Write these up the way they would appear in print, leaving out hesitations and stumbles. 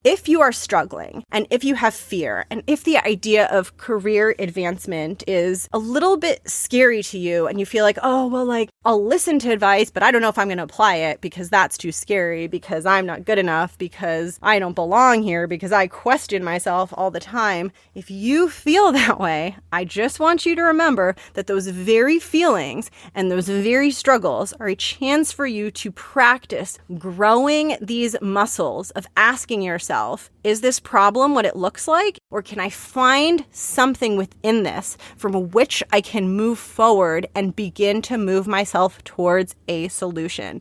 If you are struggling and if you have fear and if the idea of career advancement is a little bit scary to you and you feel like, oh, well, like I'll listen to advice, but I don't know if I'm going to apply it because that's too scary, because I'm not good enough, because I don't belong here, because I question myself all the time. If you feel that way, I just want you to remember that those very feelings and those very struggles are a chance for you to practice growing these muscles of asking yourself, is this problem what it looks like? Or can I find something within this from which I can move forward and begin to move myself towards a solution?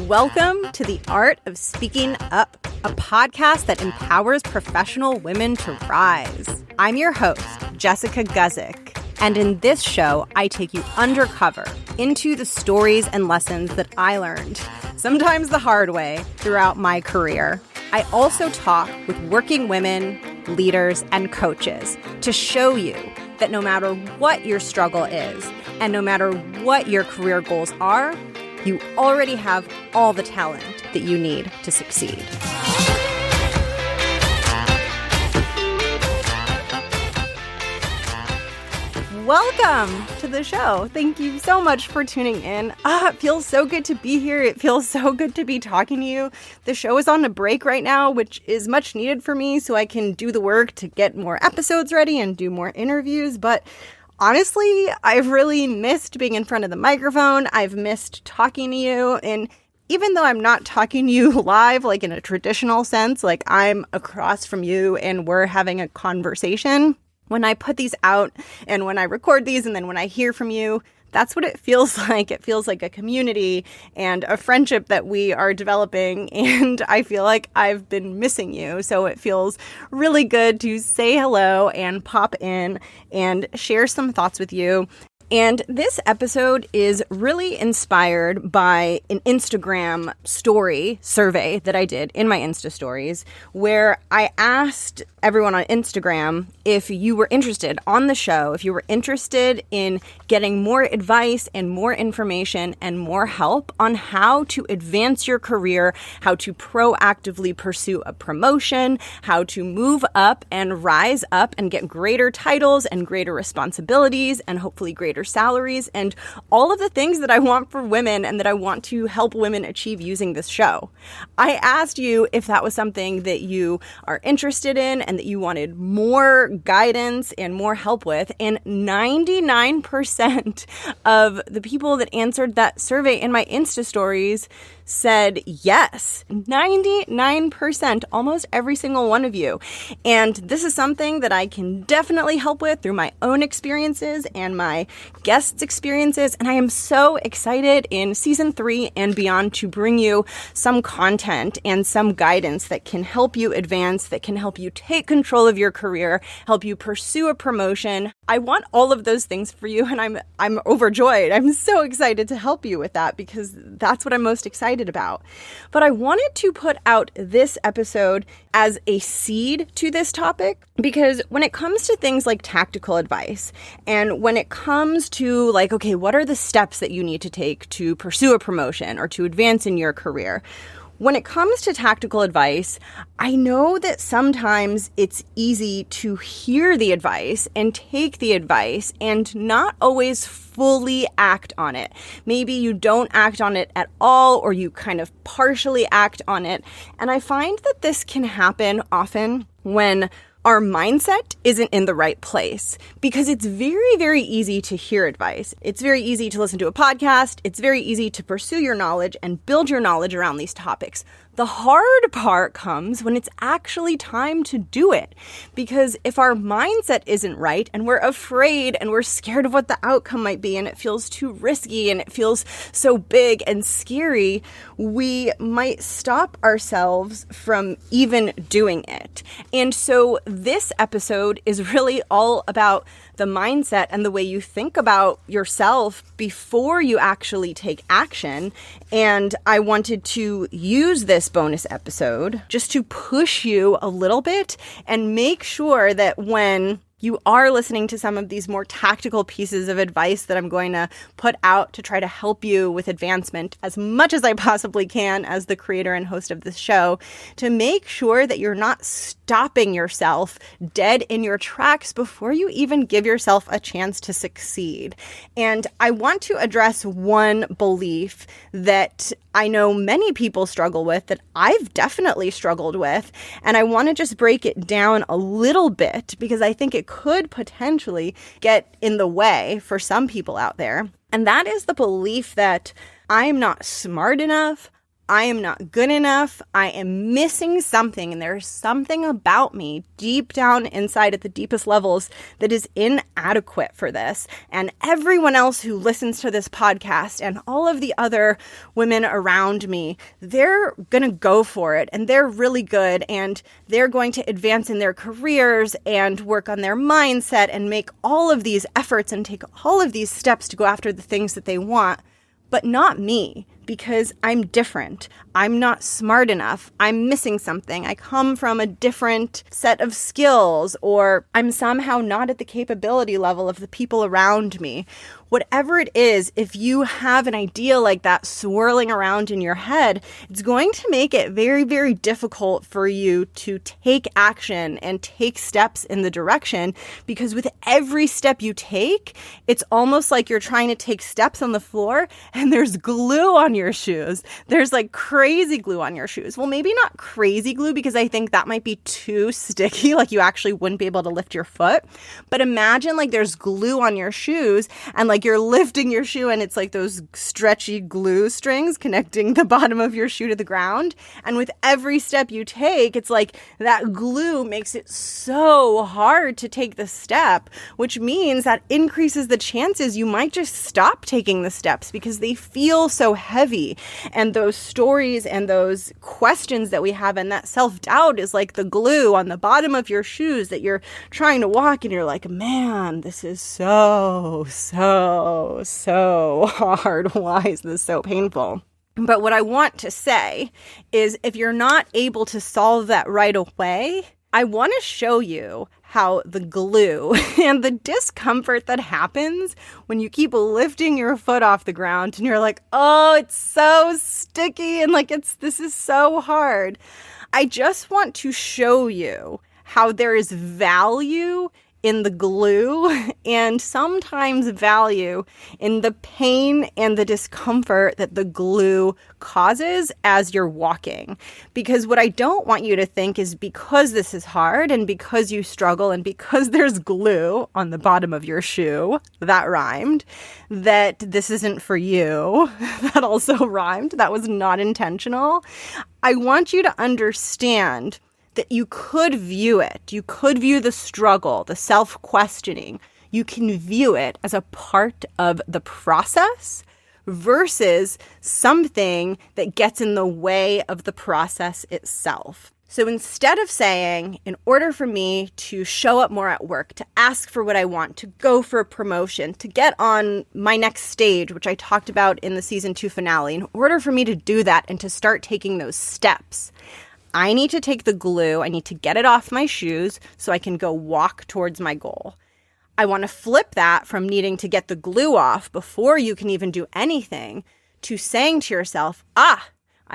Welcome to The Art of Speaking Up, a podcast that empowers professional women to rise. I'm your host, Jessica Guzik, and in this show, I take you undercover into the stories and lessons that I learned, sometimes the hard way, throughout my career. I also talk with working women, leaders, and coaches to show you that no matter what your struggle is, and no matter what your career goals are, you already have all the talent that you need to succeed. Welcome to the show. Thank you so much for tuning in. It feels so good to be here. It feels so good to be talking to you. The show is on a break right now, which is much needed for me so I can do the work to get more episodes ready and do more interviews. But honestly, I've really missed being in front of the microphone. I've missed talking to you. And even though I'm not talking to you live, like in a traditional sense, like I'm across from you and we're having a conversation, when I put these out and when I record these and then when I hear from you, that's what it feels like. It feels like a community and a friendship that we are developing, and I feel like I've been missing you. So it feels really good to say hello and pop in and share some thoughts with you. And this episode is really inspired by an Instagram story survey that I did in my Insta stories, where I asked everyone on Instagram if you were interested on the show, if you were interested in getting more advice and more information and more help on how to advance your career, how to proactively pursue a promotion, how to move up and rise up and get greater titles and greater responsibilities and hopefully greater salaries and all of the things that I want for women and that I want to help women achieve using this show. I asked you if that was something that you are interested in and that you wanted more guidance and more help with, and 99% of the people that answered that survey in my Insta stories said yes. 99%, almost every single one of you. And this is something that I can definitely help with through my own experiences and my guests' experiences. And I am so excited in season 3 and beyond to bring you some content and some guidance that can help you advance, that can help you take control of your career, help you pursue a promotion. I want all of those things for you, and I'm overjoyed. I'm so excited to help you with that because that's what I'm most excited about. But I wanted to put out this episode as a seed to this topic because when it comes to things like tactical advice and when it comes to like, okay, what are the steps that you need to take to pursue a promotion or to advance in your career? When it comes to tactical advice, I know that sometimes it's easy to hear the advice and take the advice and not always fully act on it. Maybe you don't act on it at all, or you kind of partially act on it. And I find that this can happen often when our mindset isn't in the right place, because it's very, very easy to hear advice. It's very easy to listen to a podcast. It's very easy to pursue your knowledge and build your knowledge around these topics. The hard part comes when it's actually time to do it. Because if our mindset isn't right and we're afraid and we're scared of what the outcome might be and it feels too risky and it feels so big and scary, we might stop ourselves from even doing it. And so this episode is really all about the mindset and the way you think about yourself before you actually take action. And I wanted to use this bonus episode just to push you a little bit and make sure that when you are listening to some of these more tactical pieces of advice that I'm going to put out to try to help you with advancement as much as I possibly can as the creator and host of this show, to make sure that you're not stopping yourself dead in your tracks before you even give yourself a chance to succeed. And I want to address one belief that I know many people struggle with, that I've definitely struggled with, and I want to just break it down a little bit because I think it could potentially get in the way for some people out there. And that is the belief that I am not smart enough, I am not good enough, I am missing something, and there's something about me deep down inside at the deepest levels that is inadequate for this. And everyone else who listens to this podcast and all of the other women around me, they're going to go for it, and they're really good, and they're going to advance in their careers and work on their mindset and make all of these efforts and take all of these steps to go after the things that they want. But not me, because I'm different. I'm not smart enough. I'm missing something. I come from a different set of skills, or I'm somehow not at the capability level of the people around me. Whatever it is, if you have an idea like that swirling around in your head, it's going to make it very, very difficult for you to take action and take steps in the direction, because with every step you take, it's almost like you're trying to take steps on the floor and there's glue on your shoes. There's like crazy glue on your shoes. Well, maybe not crazy glue, because I think that might be too sticky, like you actually wouldn't be able to lift your foot. But imagine like there's glue on your shoes and like you're lifting your shoe and it's like those stretchy glue strings connecting the bottom of your shoe to the ground. And with every step you take, it's like that glue makes it so hard to take the step, which means that increases the chances you might just stop taking the steps because they feel so heavy. And those stories and those questions that we have and that self-doubt is like the glue on the bottom of your shoes that you're trying to walk and you're like, man, this is so hard. Why is this so painful? But what I want to say is if you're not able to solve that right away, I want to show you how the glue and the discomfort that happens when you keep lifting your foot off the ground and you're like, oh, it's so sticky and like this is so hard. I just want to show you how there is value in the glue and sometimes value in the pain and the discomfort that the glue causes as you're walking. Because what I don't want you to think is because this is hard and because you struggle and because there's glue on the bottom of your shoe, that rhymed, that this isn't for you. That also rhymed. That was not intentional. I want you to understand that you could view it. You could view the struggle, the self-questioning. You can view it as a part of the process versus something that gets in the way of the process itself. So instead of saying, in order for me to show up more at work, to ask for what I want, to go for a promotion, to get on my next stage, which I talked about in the season 2 finale, in order for me to do that and to start taking those steps, I need to take the glue, I need to get it off my shoes so I can go walk towards my goal. I want to flip that from needing to get the glue off before you can even do anything to saying to yourself, I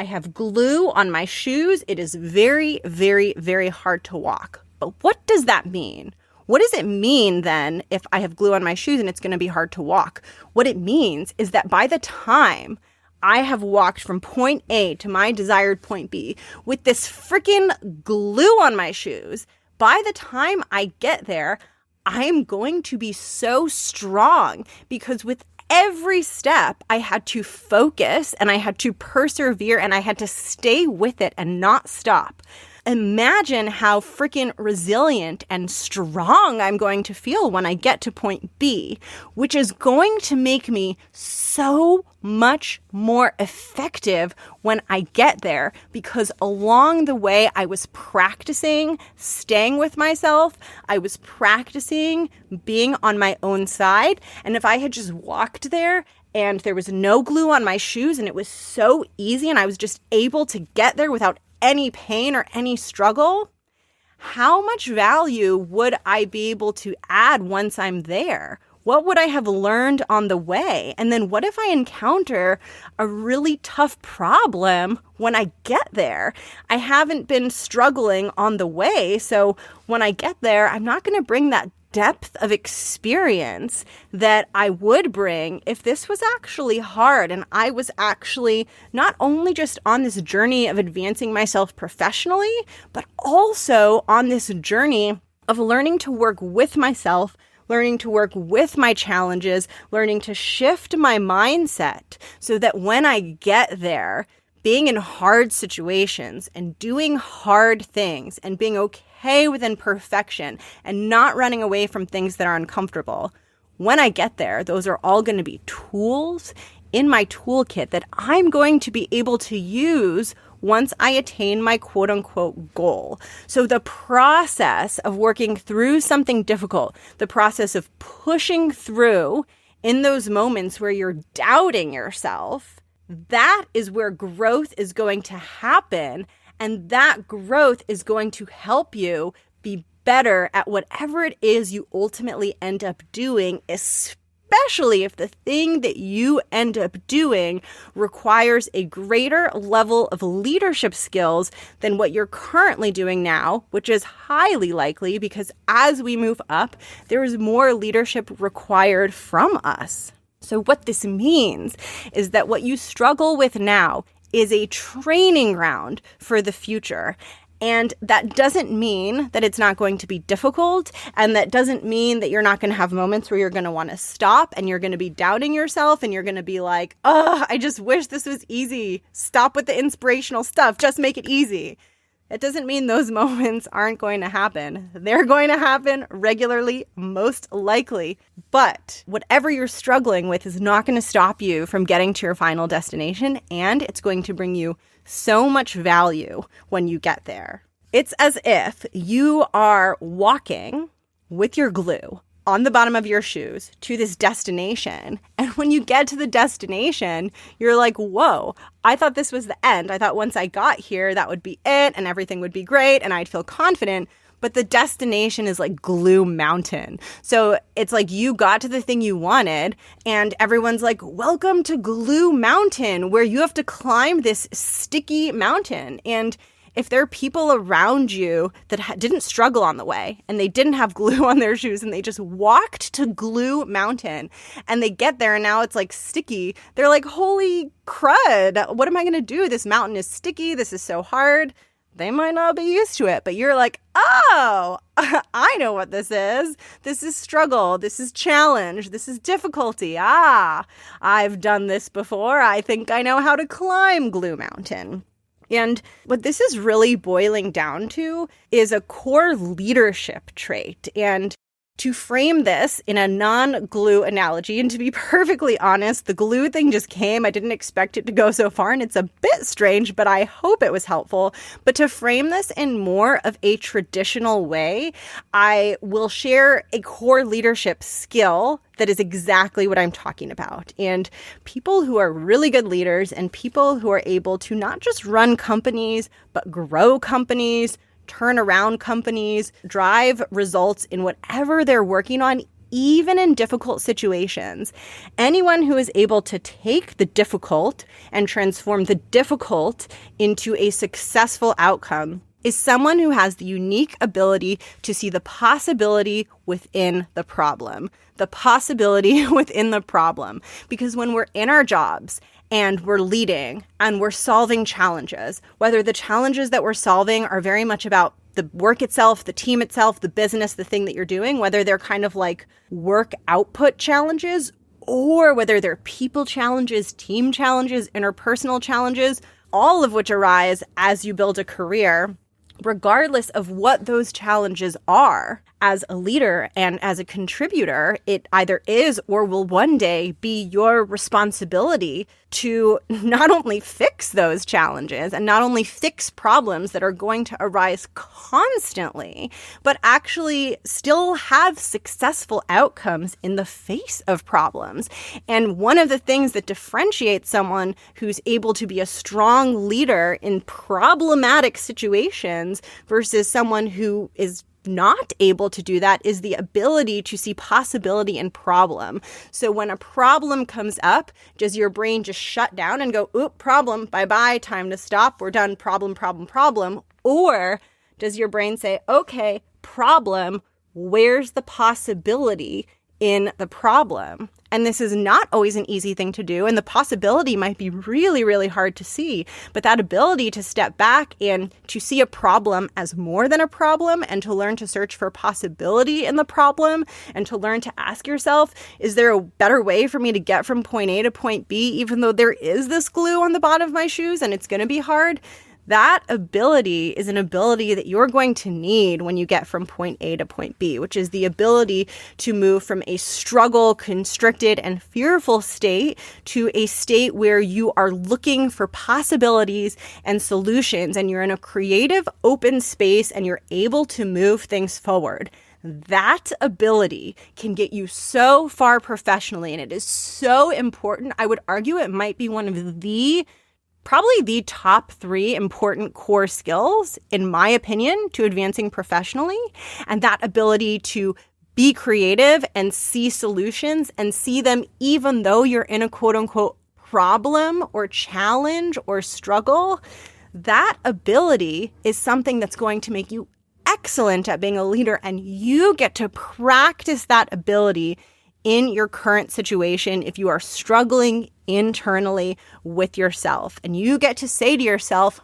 have glue on my shoes. It is very, very, very hard to walk. But what does that mean? What does it mean then if I have glue on my shoes and it's going to be hard to walk? What it means is that by the time I have walked from point A to my desired point B with this freaking glue on my shoes, by the time I get there, I'm going to be so strong because with every step, I had to focus and I had to persevere and I had to stay with it and not stop. Imagine how freaking resilient and strong I'm going to feel when I get to point B, which is going to make me so much more effective when I get there because along the way I was practicing staying with myself. I was practicing being on my own side. And if I had just walked there and there was no glue on my shoes and it was so easy and I was just able to get there without any pain or any struggle, how much value would I be able to add once I'm there? What would I have learned on the way? And then what if I encounter a really tough problem when I get there? I haven't been struggling on the way, so when I get there, I'm not going to bring that depth of experience that I would bring if this was actually hard and I was actually not only just on this journey of advancing myself professionally, but also on this journey of learning to work with myself, learning to work with my challenges, learning to shift my mindset so that when I get there, being in hard situations and doing hard things and being okay with imperfection and not running away from things that are uncomfortable, when I get there, those are all going to be tools in my toolkit that I'm going to be able to use once I attain my quote unquote goal. So the process of working through something difficult, the process of pushing through in those moments where you're doubting yourself, that is where growth is going to happen. And that growth is going to help you be better at whatever it is you ultimately end up doing, especially if the thing that you end up doing requires a greater level of leadership skills than what you're currently doing now, which is highly likely because as we move up, there is more leadership required from us. So what this means is that what you struggle with now is a training ground for the future. And that doesn't mean that it's not going to be difficult. And that doesn't mean that you're not going to have moments where you're going to want to stop and you're going to be doubting yourself and you're going to be like, oh, I just wish this was easy. Stop with the inspirational stuff. Just make it easy. It doesn't mean those moments aren't going to happen. They're going to happen regularly, most likely. But whatever you're struggling with is not going to stop you from getting to your final destination, and it's going to bring you so much value when you get there. It's as if you are walking with your glue on the bottom of your shoes to this destination. And when you get to the destination, you're like, whoa, I thought this was the end. I thought once I got here, that would be it and everything would be great and I'd feel confident. But the destination is like Glue Mountain. So it's like you got to the thing you wanted and everyone's like, welcome to Glue Mountain, where you have to climb this sticky mountain. And if there are people around you that didn't struggle on the way and they didn't have glue on their shoes and they just walked to Glue Mountain and they get there and now it's like sticky, they're like, holy crud, what am I going to do? This mountain is sticky. This is so hard. They might not be used to it, but you're like, oh, I know what this is. This is struggle. This is challenge. This is difficulty. I've done this before. I think I know how to climb Glue Mountain. And what this is really boiling down to is a core leadership trait. And to frame this in a non-glue analogy, and to be perfectly honest, the glue thing just came. I didn't expect it to go so far, and it's a bit strange, but I hope it was helpful. But to frame this in more of a traditional way, I will share a core leadership skill that is exactly what I'm talking about. And people who are really good leaders and people who are able to not just run companies, but grow companies, turn around companies, drive results in whatever they're working on, even in difficult situations. Anyone who is able to take the difficult and transform the difficult into a successful outcome is someone who has the unique ability to see the possibility within the problem. The possibility within the problem. Because when we're in our jobs and we're leading and we're solving challenges, whether the challenges that we're solving are very much about the work itself, the team itself, the business, the thing that you're doing, whether they're kind of like work output challenges or whether they're people challenges, team challenges, interpersonal challenges, all of which arise as you build a career, regardless of what those challenges are, as a leader and as a contributor, it either is or will one day be your responsibility to not only fix those challenges and not only fix problems that are going to arise constantly, but actually still have successful outcomes in the face of problems. And one of the things that differentiates someone who's able to be a strong leader in problematic situations versus someone who is not able to do that is the ability to see possibility in problem. So when a problem comes up, does your brain just shut down and go, oop, problem, bye-bye, time to stop, we're done, problem, problem, problem? Or does your brain say, okay, problem, where's the possibility in the problem? And this is not always an easy thing to do, and the possibility might be really, really hard to see. But that ability to step back and to see a problem as more than a problem and to learn to search for possibility in the problem and to learn to ask yourself, is there a better way for me to get from point A to point B, even though there is this glue on the bottom of my shoes and it's going to be hard? That ability is an ability that you're going to need when you get from point A to point B, which is the ability to move from a struggle, constricted, and fearful state to a state where you are looking for possibilities and solutions, and you're in a creative, open space, and you're able to move things forward. That ability can get you so far professionally, and it is so important. I would argue it might be one of probably the top 3 important core skills, in my opinion, to advancing professionally. And that ability to be creative and see solutions and see them even though you're in a quote unquote problem or challenge or struggle. That ability is something that's going to make you excellent at being a leader, and you get to practice that ability in your current situation if you are struggling internally with yourself. And you get to say to yourself,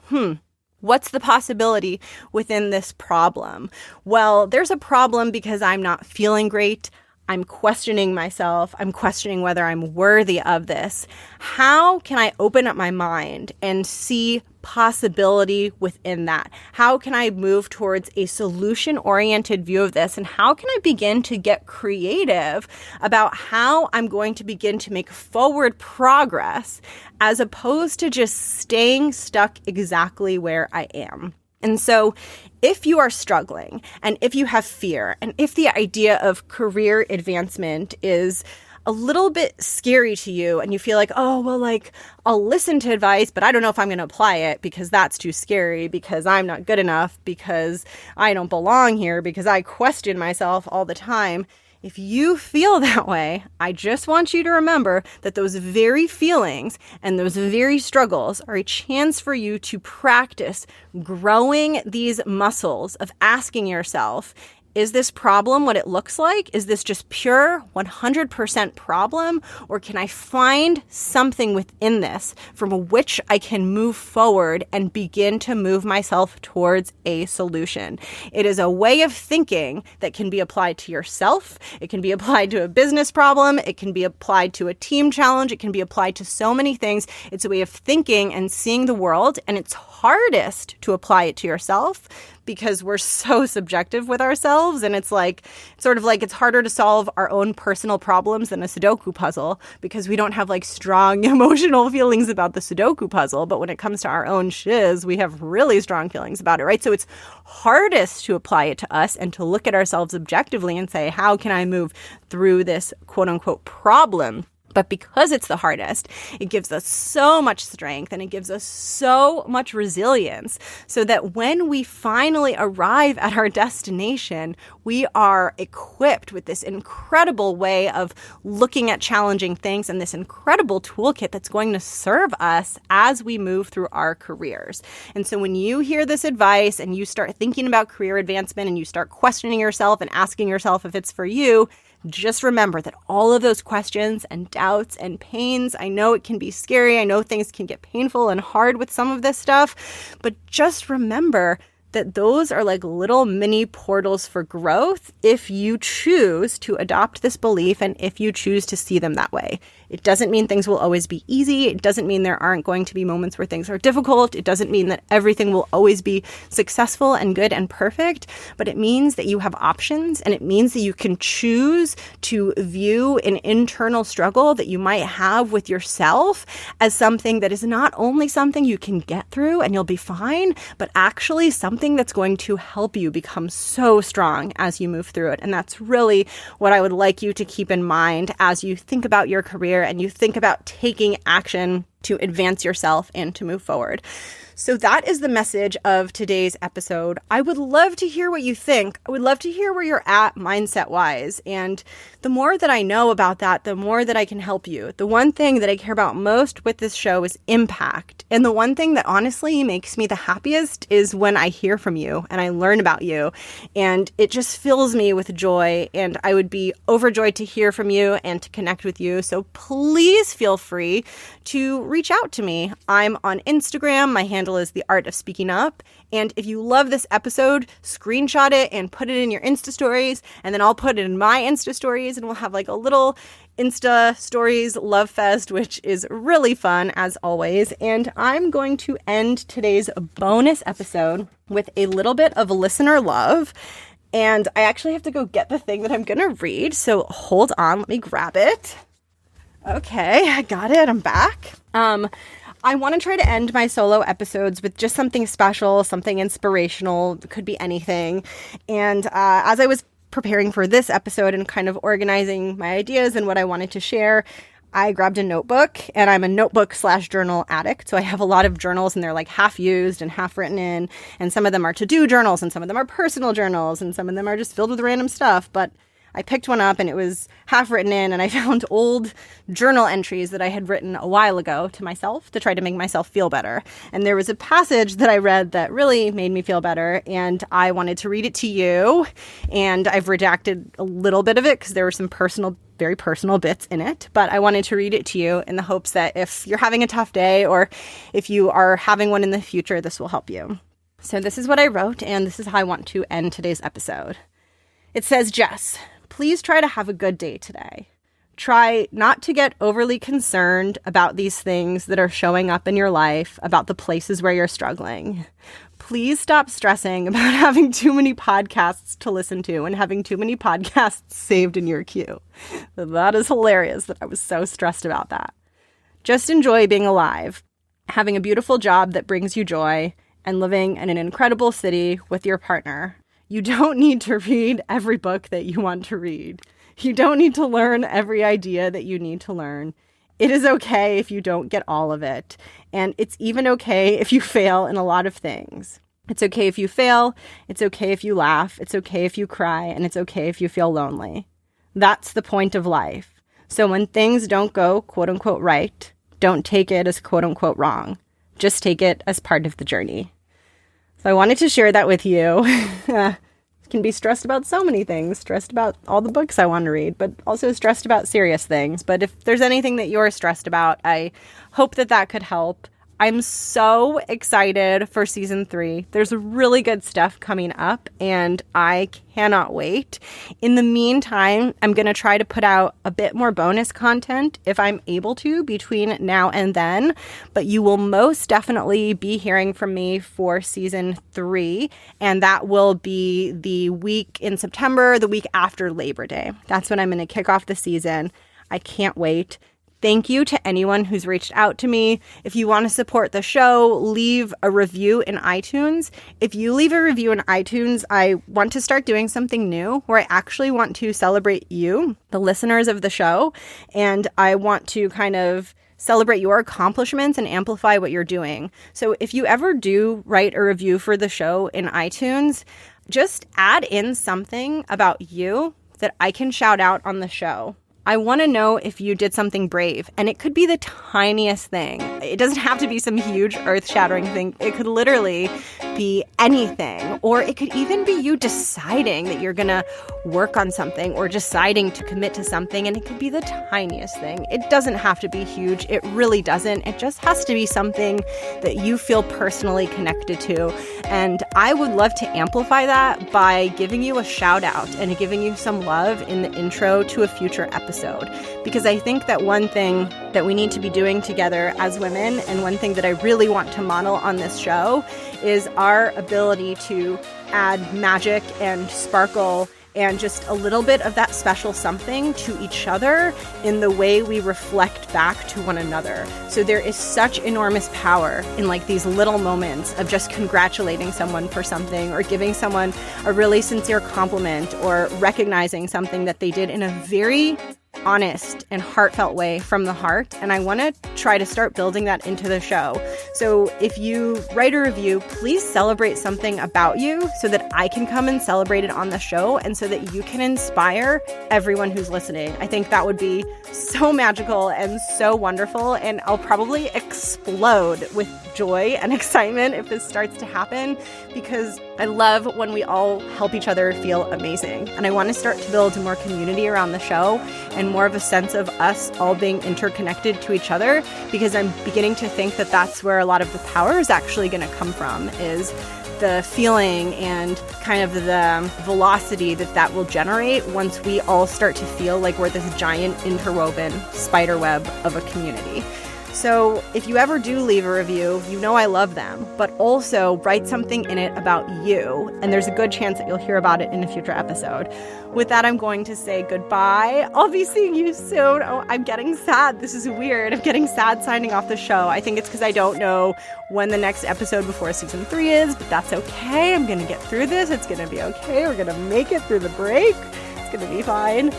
what's the possibility within this problem? Well, there's a problem because I'm not feeling great. I'm questioning myself. I'm questioning whether I'm worthy of this. How can I open up my mind and see possibility within that? How can I move towards a solution-oriented view of this? And how can I begin to get creative about how I'm going to begin to make forward progress as opposed to just staying stuck exactly where I am? And so if you are struggling and if you have fear and if the idea of career advancement is a little bit scary to you and you feel like, oh, well, like I'll listen to advice, but I don't know if I'm going to apply it because that's too scary, because I'm not good enough, because I don't belong here, because I question myself all the time. If you feel that way, I just want you to remember that those very feelings and those very struggles are a chance for you to practice growing these muscles of asking yourself, is this problem what it looks like? Is this just pure 100% problem? Or can I find something within this from which I can move forward and begin to move myself towards a solution? It is a way of thinking that can be applied to yourself. It can be applied to a business problem. It can be applied to a team challenge. It can be applied to so many things. It's a way of thinking and seeing the world, and it's hardest to apply it to yourself because we're so subjective with ourselves. And it's sort of like it's harder to solve our own personal problems than a Sudoku puzzle because we don't have like strong emotional feelings about the Sudoku puzzle. But when it comes to our own shiz, we have really strong feelings about it, right? So it's hardest to apply it to us and to look at ourselves objectively and say, how can I move through this quote unquote problem? But because it's the hardest, it gives us so much strength and it gives us so much resilience so that when we finally arrive at our destination, we are equipped with this incredible way of looking at challenging things and this incredible toolkit that's going to serve us as we move through our careers. And so when you hear this advice and you start thinking about career advancement and you start questioning yourself and asking yourself if it's for you, just remember that all of those questions and doubts and pains, I know it can be scary. I know things can get painful and hard with some of this stuff, but just remember that those are like little mini portals for growth if you choose to adopt this belief and if you choose to see them that way. It doesn't mean things will always be easy. It doesn't mean there aren't going to be moments where things are difficult. It doesn't mean that everything will always be successful and good and perfect, but it means that you have options, and it means that you can choose to view an internal struggle that you might have with yourself as something that is not only something you can get through and you'll be fine, but actually something that's going to help you become so strong as you move through it. And that's really what I would like you to keep in mind as you think about your career and you think about taking action to advance yourself and to move forward. So that is the message of today's episode. I would love to hear what you think. I would love to hear where you're at mindset-wise. And the more that I know about that, the more that I can help you. The one thing that I care about most with this show is impact. And the one thing that honestly makes me the happiest is when I hear from you and I learn about you. And it just fills me with joy. And I would be overjoyed to hear from you and to connect with you. So please feel free to reach out to me. I'm on Instagram. My handle is The Art of Speaking Up. And if you love this episode, screenshot it and put it in your Insta stories. And then I'll put it in my Insta stories and we'll have like a little Insta stories love fest, which is really fun as always. And I'm going to end today's bonus episode with a little bit of listener love. And I actually have to go get the thing that I'm going to read. So hold on, let me grab it. Okay, I got it. I'm back. I want to try to end my solo episodes with just something special, something inspirational. It could be anything. And as I was preparing for this episode and kind of organizing my ideas and what I wanted to share, I grabbed a notebook, and I'm a notebook/journal addict. So I have a lot of journals, and they're like half used and half written in. And some of them are to-do journals, and some of them are personal journals, and some of them are just filled with random stuff. But I picked one up and it was half written in, and I found old journal entries that I had written a while ago to myself to try to make myself feel better. And there was a passage that I read that really made me feel better, and I wanted to read it to you. And I've redacted a little bit of it because there were some very personal bits in it, but I wanted to read it to you in the hopes that if you're having a tough day or if you are having one in the future, this will help you. So this is what I wrote, and this is how I want to end today's episode. It says, Jess, please try to have a good day today. Try not to get overly concerned about these things that are showing up in your life, about the places where you're struggling. Please stop stressing about having too many podcasts to listen to and having too many podcasts saved in your queue. That is hilarious that I was so stressed about that. Just enjoy being alive, having a beautiful job that brings you joy, and living in an incredible city with your partner. You don't need to read every book that you want to read. You don't need to learn every idea that you need to learn. It is okay if you don't get all of it. And it's even okay if you fail in a lot of things. It's okay if you fail. It's okay if you laugh. It's okay if you cry. And it's okay if you feel lonely. That's the point of life. So when things don't go quote unquote right, don't take it as quote unquote wrong. Just take it as part of the journey. So I wanted to share that with you. Can be stressed about so many things, stressed about all the books I want to read, but also stressed about serious things. But if there's anything that you're stressed about, I hope that that could help. I'm so excited for season 3. There's really good stuff coming up, and I cannot wait. In the meantime, I'm going to try to put out a bit more bonus content if I'm able to between now and then, but you will most definitely be hearing from me for season 3, and that will be the week in September, the week after Labor Day. That's when I'm going to kick off the season. I can't wait. Thank you to anyone who's reached out to me. If you want to support the show, leave a review in iTunes. If you leave a review in iTunes, I want to start doing something new where I actually want to celebrate you, the listeners of the show, and I want to kind of celebrate your accomplishments and amplify what you're doing. So if you ever do write a review for the show in iTunes, just add in something about you that I can shout out on the show. I want to know if you did something brave, and it could be the tiniest thing. It doesn't have to be some huge earth-shattering thing. It could literally be anything, or it could even be you deciding that you're going to work on something or deciding to commit to something, and it could be the tiniest thing. It doesn't have to be huge. It really doesn't. It just has to be something that you feel personally connected to. And I would love to amplify that by giving you a shout out and giving you some love in the intro to a future episode. Because I think that one thing that we need to be doing together as women, and one thing that I really want to model on this show, is our ability to add magic and sparkle and just a little bit of that special something to each other in the way we reflect back to one another. So there is such enormous power in like these little moments of just congratulating someone for something, or giving someone a really sincere compliment, or recognizing something that they did in a very honest and heartfelt way from the heart. And I want to try to start building that into the show. So if you write a review, please celebrate something about you so that I can come and celebrate it on the show, and so that you can inspire everyone who's listening. I think that would be so magical and so wonderful. And I'll probably explode with joy and excitement if this starts to happen, because I love when we all help each other feel amazing. And I want to start to build more community around the show and more of a sense of us all being interconnected to each other, because I'm beginning to think that that's where a lot of the power is actually going to come from, is the feeling and kind of the velocity that will generate once we all start to feel like we're this giant interwoven spider web of a community. So if you ever do leave a review, you know I love them, but also write something in it about you, and there's a good chance that you'll hear about it in a future episode. With that, I'm going to say goodbye. I'll be seeing you soon. Oh, I'm getting sad. This is weird. I'm getting sad signing off the show. I think it's because I don't know when the next episode before season 3 is, but that's okay. I'm going to get through this. It's going to be okay. We're going to make it through the break. It's going to be fine.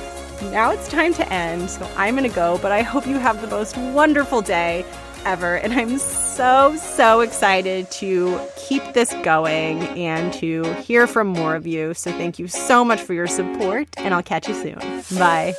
Now it's time to end, so I'm going to go, but I hope you have the most wonderful day ever, and I'm so excited to keep this going and to hear from more of you. So thank you so much for your support, and I'll catch you soon. Bye.